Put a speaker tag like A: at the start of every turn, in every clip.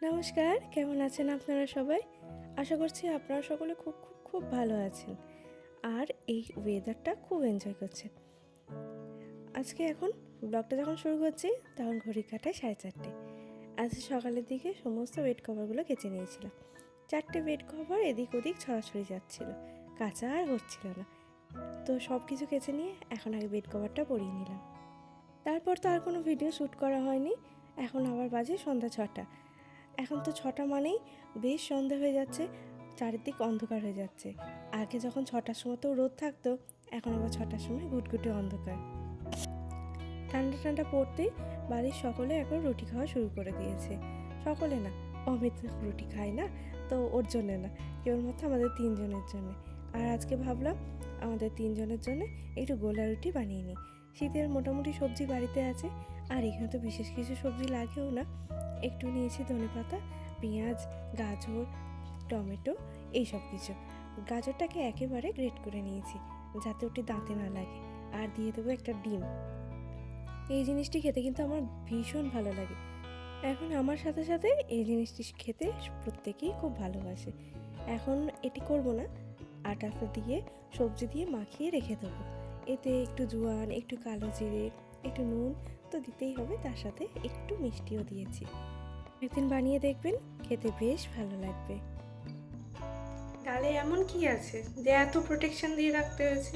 A: নমস্কার, কেমন আছেন আপনারা সবাই? আশা করছি আপনারা সকলে খুব খুব খুব ভালো আছেন আর এই ওয়েদারটা খুব এনজয় করছেন। আজকে এখন ব্লগটা যখন শুরু করছি তখন ঘড়ি কাটায় 4:30। আজ সকালের দিকে সমস্ত বেড কভারগুলো কেচে নিয়েছিলাম। 4টে বেড কভার এদিক ওদিক ছড়াছড়ি যাচ্ছিল, কাচা আর হচ্ছিল না। তো সব কিছু কেচে নিয়ে এখন আগে বেড কভারটা পরিয়ে নিলাম। তারপর তো আর কোনো ভিডিও শ্যুট করা হয়নি। এখন আবার বাজে সন্ধ্যা 6টা। এখন তো 6টা মানেই বেশ সন্ধে হয়ে যাচ্ছে, চারিদিক অন্ধকার হয়ে যাচ্ছে। আগে যখন 6টার সময় তো রোদ থাকতো, এখন আবার 6টার সময় ঘুটঘুটে অন্ধকার। ঠান্ডা ঠান্ডা পড়তেই বাড়ির সকলে এখন রুটি খাওয়া শুরু করে দিয়েছে। সকলে না, অমিত রুটি খায় না, তো ওর জন্যে না, কেবলমাত্র আমাদের 3জনের জন্যে। আর আজকে ভাবলাম আমাদের 3জনের জন্য একটু গোলা রুটি বানিয়ে নিই। শীতের মোটামুটি সবজি বাড়িতে আছে, আর এখানে তো বিশেষ কিছু সবজি লাগেও না। একটু নিয়েছি ধনেপাতা, পেঁয়াজ, গাজর, টমেটো, এই সব কিছু। গাজরটাকে একেবারে গ্রেট করে নিয়েছি যাতে ওটি দাঁতে না লাগে। আর দিয়ে দেবো একটা ডিম। এই জিনিসটি খেতে কিন্তু আমার ভীষণ ভালো লাগে। এখন আমার সাথে সাথে এই জিনিসটি খেতে প্রত্যেকেই খুব ভালোবাসে। এখন এটি করব না, আটাতে দিয়ে সবজি দিয়ে মাখিয়ে রেখে দেবো। এতে একটু জোয়ান, একটু কালো জিরে, একটু নুন তো দিতেই হবে, তার সাথে একটু মিষ্টিও দিয়েছি। একদিন বানিয়ে দেখবেন, খেতে বেশ ভালো লাগবে।
B: ডালে এমন কি আছে যে এত প্রোটেকশন দিয়ে রাখতে হয়েছে?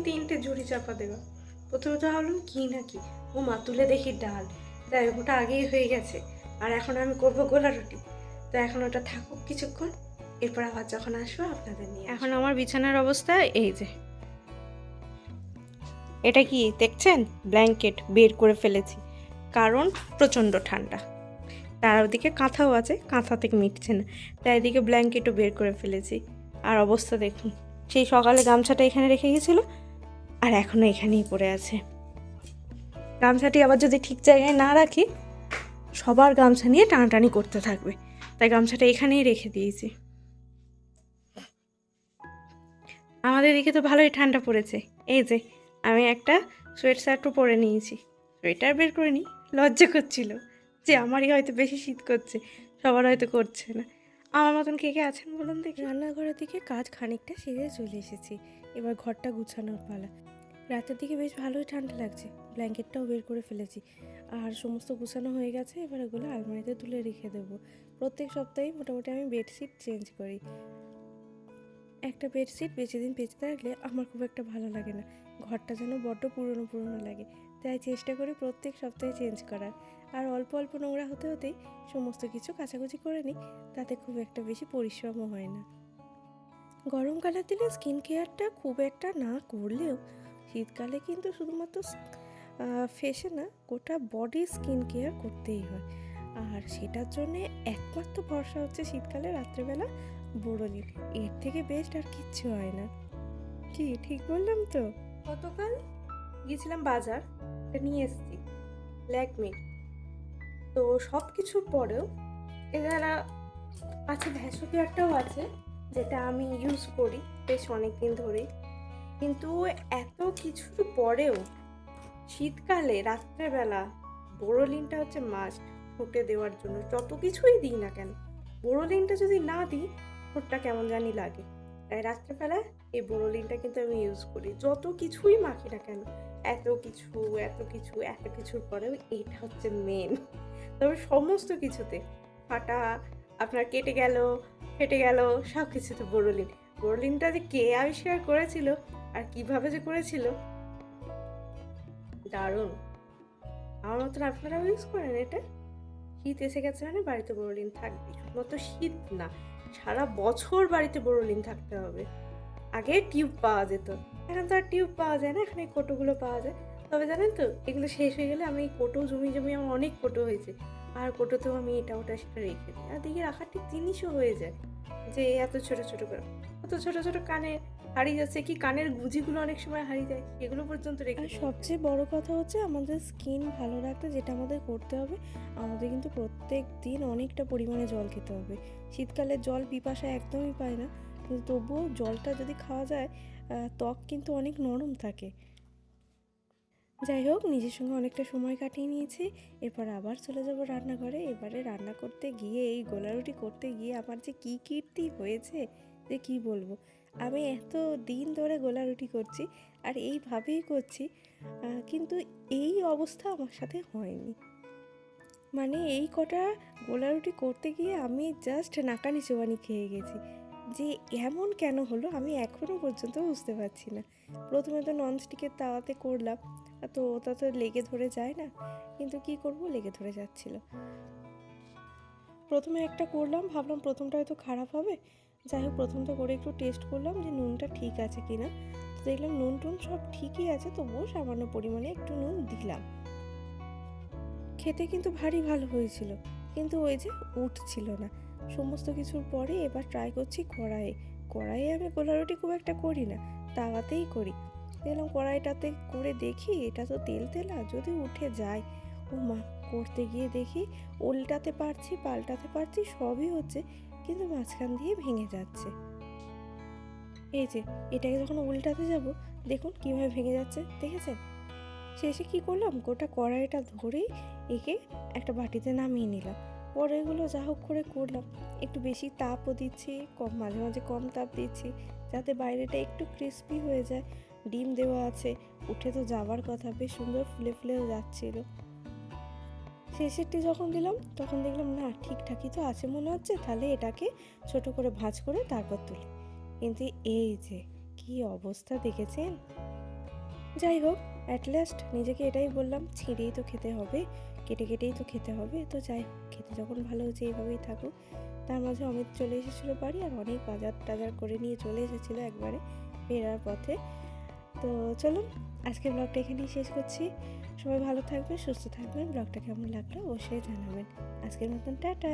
B: তিনটে ঝুড়ি চাপা দেওয়া। প্রথমে তো ভাবলাম কি নাকি, ও মা তুলে দেখি ডাল, তাই ওটা আগেই হয়ে গেছে। আর এখন আমি করব গোলা রুটি, তো এখন ওটা থাকুক কিছুক্ষণ, এরপর আবার যখন আসবো আপনাদের নিয়ে। এখন আমার বিছানার অবস্থা এই যে, এটা কি দেখছেন? ব্ল্যাঙ্কেট বের করে ফেলেছি, কারণ প্রচণ্ড ঠান্ডা। তার ওদিকে কাঁথাও আছে, কাঁথা থেকে মিটছে না, তাই এদিকে ব্ল্যাঙ্কেটও বের করে ফেলেছি। আর অবস্থা দেখুন, সেই সকালে গামছাটা এখানে রেখে গেছিল আর এখনও এখানেই পড়ে আছে। গামছাটি আবার যদি ঠিক জায়গায় না রাখি, সবার গামছা নিয়ে টানাটানি করতে থাকবে, তাই গামছাটা এখানেই রেখে দিয়েছি। আমাদের এদিকে তো ভালোই ঠান্ডা পড়েছে। এই যে আমি একটা সোয়েট শার্টও পরে নিয়েছি, সোয়েটার বের করে নিই, লজ্জা করছিল যে আমারই হয়তো বেশি শীত করছে, সবার হয়তো করছে না। আমার মতন কে কে আছেন বলুন দেখি।
A: রান্নাঘরের দিকে কাজ খানিকটা সেরে চলে এসেছি, এবার ঘরটা গুছানোর পালা। রাতের দিকে বেশ ভালোই ঠান্ডা লাগছে, ব্ল্যাঙ্কেটটাও বের করে ফেলেছি। আর সমস্ত গুছানো হয়ে গেছে, এবার এগুলো আলমারিতে তুলে রেখে দেবো। প্রত্যেক সপ্তাহেই মোটামুটি আমি বেডশিট চেঞ্জ করি। একটা বেডশিট বেশি দিন পেঁচতে রাখলে আমার খুব একটা ভালো লাগে না, ঘরটা যেন বড্ড পুরনো পুরনো লাগে। তাই চেষ্টা করি প্রত্যেক সপ্তাহে চেঞ্জ করার। আর অল্প অল্প নোংরা হতে হতেই সমস্ত কিছু কাচাকুচি করে নিই, তাতে খুব একটা বেশি পরিশ্রমও হয় না। গরমকালের দিনে স্কিন কেয়ারটা খুব একটা না করলেও শীতকালে কিন্তু শুধুমাত্র ফেসে না, গোটা বডি স্কিন কেয়ার করতেই হয়। আর সেটার জন্যে একমাত্র ভরসা হচ্ছে শীতকালে রাত্রেবেলা বোরোলিন। এর থেকে বেস্ট আর কিচ্ছু হয় না। কি ঠিক বললাম তো?
B: গতকাল গিয়েছিলাম বাজার, নিয়ে এসেছি ল্যাকমি। তো সব কিছুর পরেও এছাড়া আছে ভ্যাসোপিয়ারটাও আছে, যেটা আমি ইউজ করি বেশ অনেক দিন ধরেই। কিন্তু এত কিছুর পরেও শীতকালে রাত্রেবেলা বোরোলিনটা হচ্ছে মাস্ট ঠোঁটে দেওয়ার জন্য। যত কিছুই দিই না কেন, বোরোলিনটা যদি না দিই ঠোঁটটা কেমন জানি লাগে। তাই রাত্রেবেলায় এই বোরোলিনটা কিন্তু আমি ইউজ করি, যত কিছুই মাখি না কেন। এত কিছু এত কিছু এত কিছুর পরেও এইটা হচ্ছে মেন। তবে সমস্ত কিছুতে ফাটা, আপনার কেটে গেল, ফেটে গেল, সব কিছুতে বোরোলিন। বোরোলিনটা যে কে আবিষ্কার করেছিল আর কিভাবে যে করেছিল, দারুণ। আমার মতন আপনারাও ইউজ করেন এটা? শীত এসে গেছে মানে বাড়িতে বোরোলিন থাকবে, শুধুমাত্র শীত না, সারা বছর বাড়িতে বোরোলিন থাকতে হবে। আগে টিউব পাওয়া যেত, এখন তো আর টিউব পাওয়া যায় না, এখন এই কোটোগুলো পাওয়া যায়। তবে জানেন তো, এগুলো শেষ হয়ে গেলে আমি এই কোটো জমি জমি আমার অনেক কোটো হয়েছে, আর কোটোতেও আমি এটা ওটা সেটা রেখে দিই। আর দিকে রাখার ঠিক জিনিসও হয়ে যায়, যে এত ছোট ছোট করে, অত ছোট ছোট কানে হারিয়ে যাচ্ছে, কি কানের গুজিগুলো অনেক সময় হারিয়ে যায়, সেগুলো পর্যন্ত রেখে
A: আর
B: দিই।
A: সবচেয়ে বড় কথা হচ্ছে আমাদের স্কিন ভালো রাখতে যেটা আমাদের করতে হবে, আমাদের কিন্তু প্রত্যেক দিন অনেকটা পরিমাণে জল খেতে হবে। শীতকালে জল পিপাসা একদমই পায় না, কিন্তু তবুও জলটা যদি খাওয়া যায় ত্বক কিন্তু অনেক নরম থাকে। যাই হোক, নিজের সঙ্গে অনেকটা সময় কাটিয়ে নিয়েছি। এরপর আবার চলে যাব রান্নাঘরে। এবারে রান্না করতে গিয়ে, এই গোলা রুটি করতে গিয়ে আমার যে কী কীর্তি হয়েছে যে কী বলবো। আমি এত দিন ধরে গোলা রুটি করছি আর এইভাবেই করছি, কিন্তু এই অবস্থা আমার সাথে হয়নি। মানে এই কটা গোলা রুটি করতে গিয়ে আমি জাস্ট নাকানি চোবানি খেয়ে গেছি। যে এমন কেন হলো আমি এখনও পর্যন্ত বুঝতে পারছি না। প্রথমে তো ননস্টিকের তাওয়াতে করলাম, তো ওটা তো লেগে ধরে যায় না, কিন্তু কি করব, লেগে ধরে যাচ্ছিল। প্রথমে একটা করলাম, ভাবলাম প্রথমটা হয়তো খারাপ হবে। যাই হোক, প্রথমটা করে একটু টেস্ট করলাম যে নুনটা ঠিক আছে কিনা। তো দেখলাম নুন টুন সব ঠিকই আছে, তবুও সামান্য পরিমাণে একটু নুন দিলাম। খেতে কিন্তু ভারী ভালো হয়েছিল, কিন্তু ওই যে উঠছিল না। সমস্ত কিছুর পরে এবার ট্রাই করছি কড়াইয়ে। কড়াইয়ে আমি গোলা রুটি খুব একটা করি না, তাওয়াতেই করি। দেখলাম কড়াইটাতে করে দেখি এটা তো তেল তেলা, যদি উঠে যায়। ও মা, করতে গিয়ে দেখি উল্টাতে পারছি, পাল্টাতে পারছি, সবই হচ্ছে, কিন্তু মাঝখান দিয়ে ভেঙে যাচ্ছে। এই যে এটাকে যখন উল্টাতে যাব, দেখুন কীভাবে ভেঙে যাচ্ছে, দেখেছেন? শেষে কি করলাম, গোটা কড়াইটা ধরেই একে একটা বাটিতে নামিয়ে নিলাম। পরে এগুলো যা হোক করে করলাম, একটু বেশি তাপও দিচ্ছি, কম মাঝে মাঝে কম তাপ দিচ্ছি, যাতে বাইরেটা একটু ক্রিস্পি হয়ে যায়। ডিম দেওয়া আছে, উঠে তো যাওয়ার কথা, বেশ সুন্দর ফুলে ফুলেও যাচ্ছিল। শেষেরটি যখন দিলাম তখন দেখলাম না, ঠিকঠাকই তো আছে মনে হচ্ছে, তাহলে এটাকে ছোট করে ভাঁজ করে তারপর তুলি। কিন্তু এই যে কি অবস্থা দেখেছেন। যাই হোক, অ্যাট লাস্ট নিজেকে এটাই বললাম, ছিঁড়েই তো খেতে হবে, কেটে কেটেই তো খেতে হবে। তো যাই হোক, খেতে যখন ভালো হচ্ছে এইভাবেই থাকুক। তার মাঝে অমিত চলে এসেছিলো বাড়ি, আর অনেক বাজার টাজার করে নিয়ে চলে এসেছিলো একবারে ফেরার পথে। তো চলুন, আজকের ব্লগটা এখানেই শেষ করছি। সবাই ভালো থাকবেন, সুস্থ থাকবেন। ব্লগটা কেমন লাগলো অবশ্যই জানাবেন। আজকের মতন টাটা।